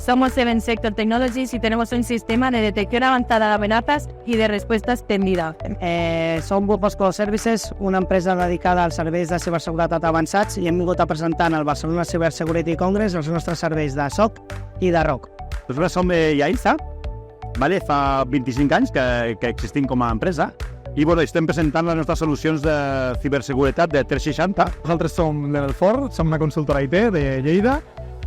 Somos Seven Sector Technologies y tenemos un sistema de detección avanzada de amenazas y de respuesta extendida. Som Bosco Services, una empresa dedicada als serveis de ciberseguretat avançats i hem vingut a presentar al Barcelona Cybersecurity Congress els nostres serveis de SOC i de ROC. Nosaltres som IAISA, fa 25 anys que existim com a empresa i estem presentant les nostres solucions de ciberseguretat de 360. Nosaltres som Level 4, som una consultora IT de Lleida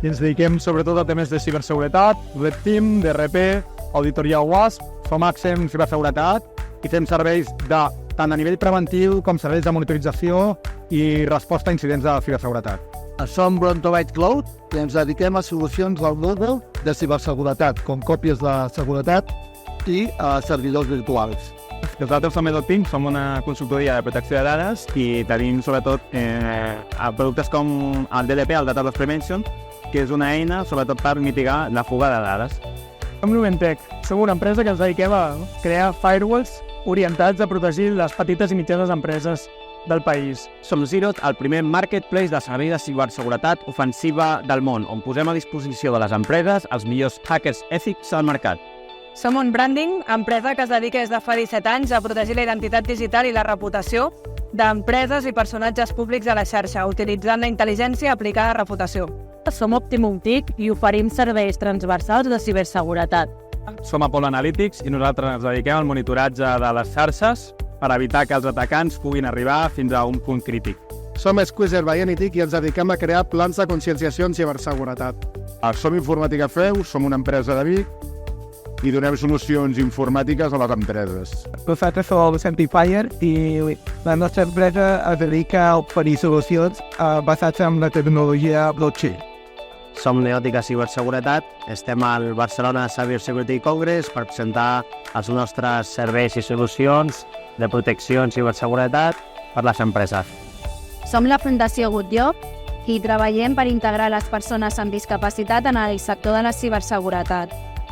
i ens dediquem sobretot a temes de ciberseguretat, Red Team, DRP, auditoria WASP, som Accent ciberseguretat i fem serveis tant a nivell preventiu com serveis de monitorització i resposta a incidents de ciberseguretat. Som Brontovite Cloud i ens dediquem a solucions del Google de ciberseguretat, com còpies de seguretat i servidors virtuals. Nosaltres som EDOTIM, som una consultoria de protecció de dades i tenim sobretot productes com el DLP, el Data Loss Prevention, que és una eina sobretot per mitigar la fuga de dades. Som Numentech, som una empresa que ens dediquem a crear firewalls orientats a protegir les petites i mitjanes empreses del país. Som Zerot, el primer marketplace de servei de ciberseguretat ofensiva del món, on posem a disposició de les empreses els millors hackers ètics al mercat. Som un branding, empresa que es dedica des de fa 17 anys a protegir la identitat digital i la reputació d'empreses i personatges públics a la xarxa, utilitzant la intel·ligència aplicada a reputació. Som Optimum TIC i oferim serveis transversals de ciberseguretat. Som Apollo Analytics i nosaltres ens dediquem al monitoratge de les xarxes per evitar que els atacants puguin arribar fins a un punt crític. Som Squeezer by Anytic i ens dediquem a crear plans de conscienciació en ciberseguretat. Som Informàtica Feu, som una empresa de Vic i donem solucions informàtiques a les empreses. Nosaltres som Certifier i la nostra empresa es dedica a oferir solucions basades en la tecnologia blockchain. Som Neòtica Ciberseguretat, estem al Barcelona Cybersecurity Congress per presentar els nostres serveis i solucions de protecció en ciberseguretat per les empreses. Som la Fundació Good Job i treballem per integrar les persones amb discapacitat en el sector de la ciberseguretat.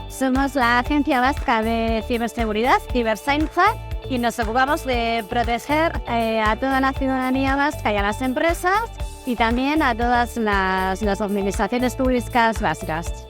Somos la Agencia Vasca de Ciberseguridad, Ciberscience, y nos ocupamos de proteger a toda la ciudadanía vasca y a las empresas y también a todas las administraciones públicas vascas.